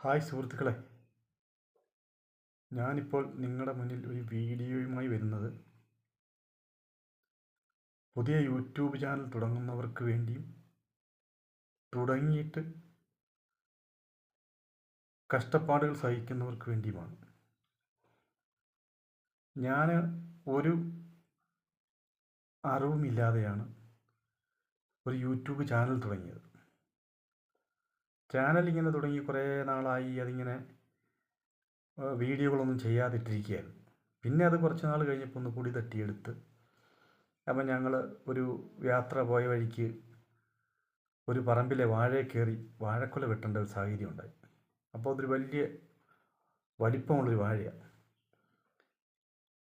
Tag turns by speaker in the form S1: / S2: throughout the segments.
S1: Hi സുഹൃത്തുക്കളെ, ഞാനിപ്പോൾ നിങ്ങളുടെ മുന്നിൽ ഒരു വീഡിയോയുമായി വരുന്നത് പുതിയ യൂട്യൂബ് ചാനൽ തുടങ്ങുന്നവർക്ക് വേണ്ടിയും തുടങ്ങിയിട്ട് കഷ്ടപ്പാടുകൾ സഹിക്കുന്നവർക്ക് വേണ്ടിയുമാണ്. ഞാൻ ഒരു അറിവുമില്ലാതെയാണ് ഒരു യൂട്യൂബ് ചാനൽ തുടങ്ങിയത്. ചാനൽ ഇങ്ങനെ തുടങ്ങി കുറേ നാളായി. അതിങ്ങനെ വീഡിയോകളൊന്നും ചെയ്യാതിട്ടിരിക്കുകയായിരുന്നു. പിന്നെ അത് കുറച്ച് നാൾ കഴിഞ്ഞപ്പോൾ ഒന്ന് പൊടി തട്ടിയെടുത്ത്. അപ്പം ഞങ്ങൾ ഒരു യാത്ര പോയ വഴിക്ക് ഒരു പറമ്പിലെ വാഴയെ കയറി വാഴക്കുല വെട്ടേണ്ട ഒരു സാഹചര്യം ഉണ്ടായി. അപ്പോൾ അതൊരു വലിയ വലിപ്പമുള്ളൊരു വാഴയാണ്.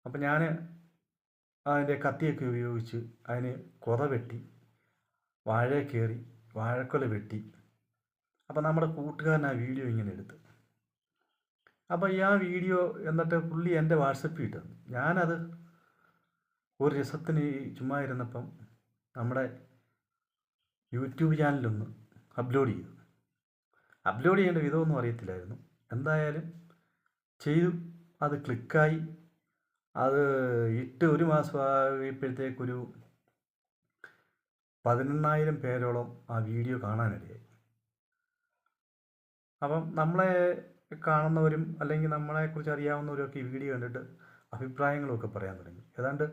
S1: അപ്പം ഞാൻ അതിൻ്റെ കത്തിയൊക്കെ ഉപയോഗിച്ച് അതിന് കുത വെട്ടി വാഴയെ കയറി വാഴക്കുല വെട്ടി. അപ്പം നമ്മുടെ കൂട്ടുകാരൻ ആ വീഡിയോ ഇങ്ങനെ എടുത്ത്. അപ്പോൾ ഈ ആ വീഡിയോ എന്നിട്ട് പുള്ളി എൻ്റെ വാട്സപ്പിൽ ഇട്ടു. ഞാനത് ഒരു രസത്തിന് ചുമ്മാ ഇരുന്നപ്പം നമ്മുടെ യൂട്യൂബ് ചാനലൊന്ന് അപ്ലോഡ് ചെയ്തു. അപ്ലോഡ് ചെയ്യേണ്ട വിധമൊന്നും അറിയത്തില്ലായിരുന്നു. എന്തായാലും ചെയ്തു. അത് ക്ലിക്കായി. അത് ഇട്ട് ഒരു മാസം ആയപ്പോഴത്തേക്കൊരു 18,000 പേരോളം ആ വീഡിയോ കാണാനിടയായി. അപ്പം നമ്മളെ കാണുന്നവരും അല്ലെങ്കിൽ നമ്മളെക്കുറിച്ച് അറിയാവുന്നവരൊക്കെ ഈ വീഡിയോ കണ്ടിട്ട് അഭിപ്രായങ്ങളൊക്കെ പറയാൻ തുടങ്ങി. ഏതാണ്ട്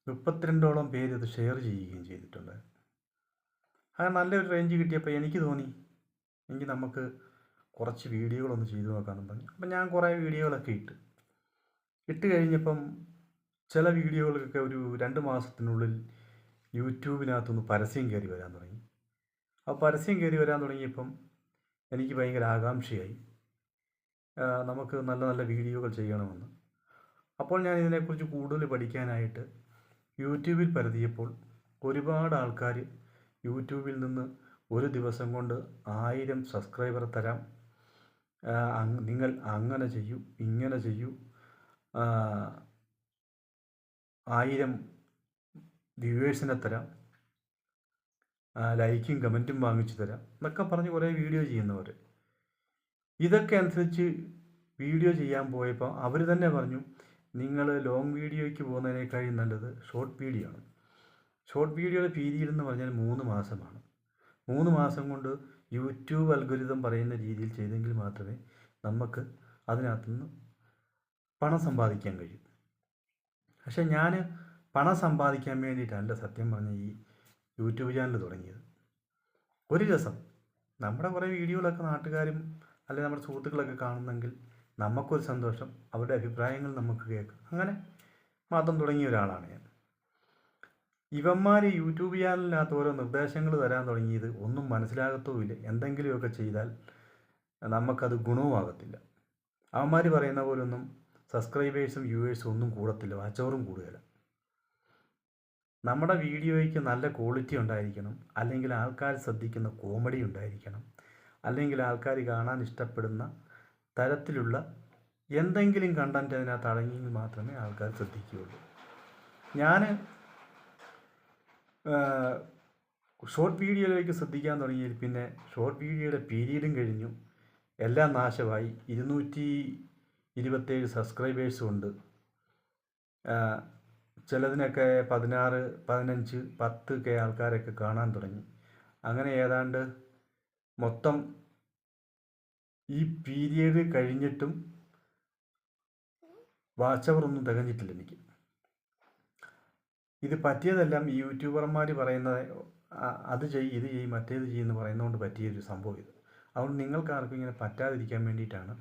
S1: 32ഓളം പേര് ഇത് ഷെയർ ചെയ്യുകയും ചെയ്തിട്ടുണ്ട്. അങ്ങനെ നല്ലൊരു റേഞ്ച് കിട്ടിയപ്പോൾ എനിക്ക് തോന്നി നമുക്ക് കുറച്ച് വീഡിയോകളൊന്ന് ചെയ്തു നോക്കാമെന്ന് പറഞ്ഞു. അപ്പം ഞാൻ കുറേ വീഡിയോകളൊക്കെ ഇട്ട് കഴിഞ്ഞപ്പം ചില വീഡിയോകൾക്കൊക്കെ ഒരു 2 മാസത്തിനുള്ളിൽ യൂട്യൂബിനകത്തുനിന്ന് പരസ്യം കയറി വരാൻ തുടങ്ങി. ആ പരസ്യം കയറി വരാൻ തുടങ്ങിയപ്പം എനിക്ക് ഭയങ്കര ആകാംക്ഷയായി. നമുക്ക് നല്ല നല്ല വീഡിയോകൾ ചെയ്യണമെന്ന്. അപ്പോൾ ഞാൻ ഇതിനെക്കുറിച്ച് കൂടുതൽ പഠിക്കാനായിട്ട് യൂട്യൂബിൽ പരതിയപ്പോൾ ഒരുപാട് ആൾക്കാർ യൂട്യൂബിൽ നിന്ന് ഒരു ദിവസം കൊണ്ട് 1000 സബ്സ്ക്രൈബർ തരാം, നിങ്ങൾ അങ്ങനെ ചെയ്യൂ, ഇങ്ങനെ ചെയ്യൂ, 1000 വ്യൂവേഴ്സിനെ തരാം, ലൈക്കും കമൻറ്റും വാങ്ങിച്ചു തരാം എന്നൊക്കെ പറഞ്ഞ് കുറേ വീഡിയോ ചെയ്യുന്നവർ. ഇതൊക്കെ അനുസരിച്ച് വീഡിയോ ചെയ്യാൻ പോയപ്പോൾ അവർ തന്നെ പറഞ്ഞു, നിങ്ങൾ ലോങ് വീഡിയോയ്ക്ക് പോകുന്നതിനേക്കാളും നല്ലത് ഷോർട്ട് വീഡിയോ ആണ്. ഷോർട്ട് വീഡിയോയുടെ പീരീഡ് എന്ന് പറഞ്ഞാൽ 3 മാസമാണ്. 3 മാസം കൊണ്ട് യൂട്യൂബ് അൽഗോരിതം പറയുന്ന രീതിയിൽ ചെയ്തെങ്കിൽ മാത്രമേ നമുക്ക് അതിനകത്തുനിന്ന് പണം സമ്പാദിക്കാൻ കഴിയും. പക്ഷേ ഞാൻ പണം സമ്പാദിക്കാൻ വേണ്ടിയിട്ടല്ല സത്യം പറഞ്ഞ ഈ യൂട്യൂബ് ചാനൽ തുടങ്ങിയത്. ഒരു രസം, നമ്മുടെ കുറേ വീഡിയോകളൊക്കെ നാട്ടുകാരും അല്ലെങ്കിൽ നമ്മുടെ സുഹൃത്തുക്കളൊക്കെ കാണുന്നെങ്കിൽ നമുക്കൊരു സന്തോഷം, അവരുടെ അഭിപ്രായങ്ങൾ നമുക്ക് കേൾക്കാം. അങ്ങനെ മാത്രം തുടങ്ങിയ ഒരാളാണ് ഞാൻ. ഇവന്മാർ യൂട്യൂബ് ചാനലിനകത്ത് ഓരോ നിർദ്ദേശങ്ങൾ തരാൻ തുടങ്ങിയത് ഒന്നും മനസ്സിലാകത്തുമില്ല. എന്തെങ്കിലുമൊക്കെ ചെയ്താൽ നമുക്കത് ഗുണവുമാകത്തില്ല. അവന്മാർ പറയുന്ന പോലൊന്നും സബ്സ്ക്രൈബേഴ്സും വ്യൂവേഴ്സും ഒന്നും കൂടത്തില്ല, വാച്ചവറും കൂടുകയില്ല. നമ്മുടെ വീഡിയോയ്ക്ക് നല്ല ക്വാളിറ്റി ഉണ്ടായിരിക്കണം, അല്ലെങ്കിൽ ആൾക്കാർ ശ്രദ്ധിക്കുന്ന കോമഡി ഉണ്ടായിരിക്കണം, അല്ലെങ്കിൽ ആൾക്കാർ കാണാൻ ഇഷ്ടപ്പെടുന്ന തരത്തിലുള്ള എന്തെങ്കിലും കണ്ടൻറ്റ് അതിനകത്ത് അടങ്ങിയെങ്കിൽ മാത്രമേ ആൾക്കാർ ശ്രദ്ധിക്കുകയുള്ളൂ. ഞാൻ ഷോർട്ട് വീഡിയോയിലേക്ക് ശ്രദ്ധിക്കാൻ തുടങ്ങിയതിൽ പിന്നെ ഷോർട്ട് വീഡിയോയുടെ പീരീഡും കഴിഞ്ഞു, എല്ലാം നാശമായി. 227 സബ്സ്ക്രൈബേഴ്സും ഉണ്ട്. ചിലതിനൊക്കെ 16, 15, 10 ആൾക്കാരൊക്കെ കാണാൻ തുടങ്ങി. അങ്ങനെ ഏതാണ്ട് മൊത്തം ഈ പീരീഡ് കഴിഞ്ഞിട്ടും വാച്ചവറൊന്നും തികഞ്ഞിട്ടില്ല എനിക്ക്. ഇത് പറ്റിയതെല്ലാം ഈ യൂട്യൂബർമാർ പറയുന്നത് അത് ചെയ്യ്, ഇത് ചെയ്യ്, മറ്റേത് ചെയ്യുമെന്ന് പറയുന്നതുകൊണ്ട് പറ്റിയൊരു സംഭവം ഇത്. അതുകൊണ്ട് നിങ്ങൾക്കാർക്കും ഇങ്ങനെ പറ്റാതിരിക്കാൻ വേണ്ടിയിട്ടാണ്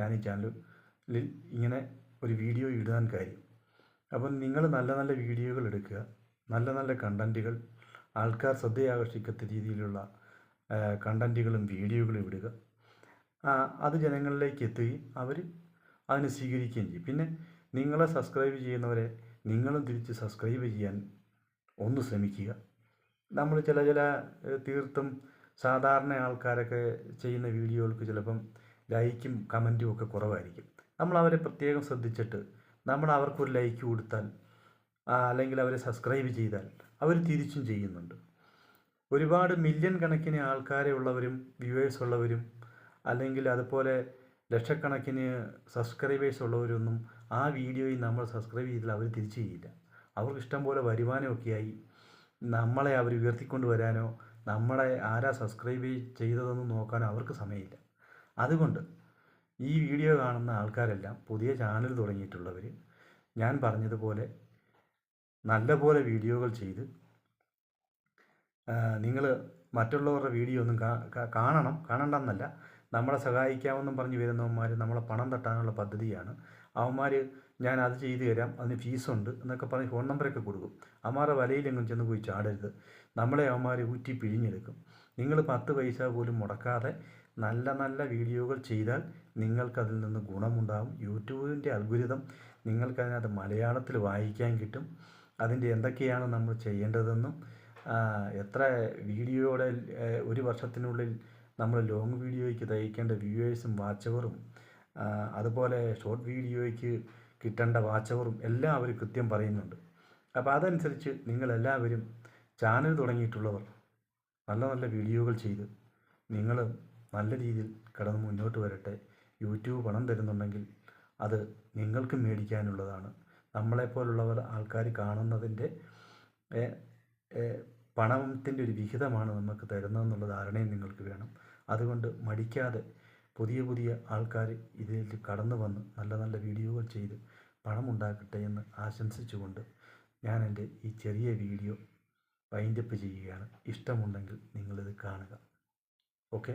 S1: ഞാൻ ഈ ചാനലിൽ ഇങ്ങനെ ഒരു വീഡിയോ ഇടാൻ കാര്യം. അപ്പം നിങ്ങൾ നല്ല നല്ല വീഡിയോകൾ എടുക്കുക, നല്ല നല്ല കണ്ടൻറ്റുകൾ, ആൾക്കാർ ശ്രദ്ധയാകർഷിക്കത്ത രീതിയിലുള്ള കണ്ടൻറ്റുകളും വീഡിയോകളും ഇടുക. അത് ജനങ്ങളിലേക്ക് എത്തുകയും അവർ അതിനെ സ്വീകരിക്കുകയും ചെയ്യും. പിന്നെ നിങ്ങളെ സബ്സ്ക്രൈബ് ചെയ്യുന്നവരെ നിങ്ങളും തിരിച്ച് സബ്സ്ക്രൈബ് ചെയ്യാൻ ഒന്ന് ശ്രമിക്കുക. നമ്മൾ ചില തീർത്തും സാധാരണ ആൾക്കാരൊക്കെ ചെയ്യുന്ന വീഡിയോകൾക്ക് ചിലപ്പം ലൈക്കും കമൻറ്റും ഒക്കെ കുറവായിരിക്കും. നമ്മളവരെ പ്രത്യേകം ശ്രദ്ധിച്ചിട്ട് നമ്മൾ അവർക്കൊരു ലൈക്ക് കൊടുത്താൽ അല്ലെങ്കിൽ അവരെ സബ്സ്ക്രൈബ് ചെയ്താൽ അവർ തിരിച്ചും ചെയ്യുന്നുണ്ട്. ഒരുപാട് മില്യൺ കണക്കിന് ആൾക്കാരെ ഉള്ളവരും വ്യൂവേഴ്സ് ഉള്ളവരും അല്ലെങ്കിൽ അതുപോലെ ലക്ഷക്കണക്കിന് സബ്സ്ക്രൈബേഴ്സ് ഉള്ളവരൊന്നും ആ വീഡിയോയിൽ നമ്മൾ സബ്സ്ക്രൈബ് ചെയ്താൽ അവർ തിരിച്ചു ചെയ്യില്ല. അവർക്ക് ഇഷ്ടം പോലെ വരുമാനമൊക്കെയായി നമ്മളെ അവർ ഉയർത്തിക്കൊണ്ട് വരാനോ നമ്മളെ ആരാ സബ്സ്ക്രൈബ് ചെയ്തതെന്ന് നോക്കാനോ അവർക്ക് സമയമില്ല. അതുകൊണ്ട് ഈ വീഡിയോ കാണുന്ന ആൾക്കാരെല്ലാം പുതിയ ചാനൽ തുടങ്ങിയിട്ടുള്ളവർ ഞാൻ പറഞ്ഞതുപോലെ നല്ലപോലെ വീഡിയോകൾ ചെയ്ത് നിങ്ങൾ മറ്റുള്ളവരുടെ വീഡിയോ ഒന്നും കാണണ്ടെന്നല്ല, നമ്മളെ സഹായിക്കാമെന്നും പറഞ്ഞ് വരുന്നവന്മാർ നമ്മളെ പണം തട്ടാനുള്ള പദ്ധതിയാണ്. അവന്മാർ ഞാൻ അത് ചെയ്തു തരാം, അതിന് ഫീസുണ്ട് എന്നൊക്കെ പറഞ്ഞ് ഫോൺ നമ്പറൊക്കെ കൊടുക്കും. അവന്മാരുടെ വലയിലെങ്ങും ചെന്ന് പോയി ചാടരുത്. നമ്മളെ അവന്മാർ ഊറ്റി പിഴിഞ്ഞെടുക്കും. നിങ്ങൾ 10 പൈസ പോലും മുടക്കാതെ നല്ല നല്ല വീഡിയോകൾ ചെയ്താൽ നിങ്ങൾക്കതിൽ നിന്ന് ഗുണമുണ്ടാകും. യൂട്യൂബിൻ്റെ അൽഗോരിതം നിങ്ങൾക്കതിനകത്ത് മലയാളത്തിൽ വായിക്കാൻ കിട്ടും. അതിൻ്റെ എന്തൊക്കെയാണ് നമ്മൾ ചെയ്യേണ്ടതെന്നും എത്ര വീഡിയോയുടെ ഒരു വർഷത്തിനുള്ളിൽ നമ്മൾ ലോങ് വീഡിയോയ്ക്ക് തയ്ക്കേണ്ട വ്യൂവേഴ്സും വാച്ചവറും അതുപോലെ ഷോർട്ട് വീഡിയോയ്ക്ക് കിട്ടേണ്ട വാച്ചവറും എല്ലാം അവർ കൃത്യം പറയുന്നുണ്ട്. അപ്പോൾ അതനുസരിച്ച് നിങ്ങളെല്ലാവരും ചാനൽ തുടങ്ങിയിട്ടുള്ളവർ നല്ല നല്ല വീഡിയോകൾ ചെയ്ത് നിങ്ങൾ നല്ല രീതിയിൽ കടന്ന് മുന്നോട്ട് വരട്ടെ. യൂട്യൂബ് പണം തരുന്നുണ്ടെങ്കിൽ അത് നിങ്ങൾക്കും മേടിക്കാനുള്ളതാണ്. നമ്മളെപ്പോലുള്ളവർ ആൾക്കാർ കാണുന്നതിൻ്റെ പണത്തിൻ്റെ ഒരു വിഹിതമാണ് നമുക്ക് തരുന്നതെന്നുള്ള ധാരണയും നിങ്ങൾക്ക് വേണം. അതുകൊണ്ട് മടിക്കാതെ പുതിയ പുതിയ ആൾക്കാർ ഇതിൽ കടന്നു വന്ന് നല്ല നല്ല വീഡിയോകൾ ചെയ്ത് പണമുണ്ടാക്കട്ടെ എന്ന് ആശംസിച്ചുകൊണ്ട് ഞാൻ എൻ്റെ ഈ ചെറിയ വീഡിയോ വൈൻഡപ്പ് ചെയ്യുകയാണ്. ഇഷ്ടമുണ്ടെങ്കിൽ നിങ്ങളിത് കാണുക. ഓക്കെ.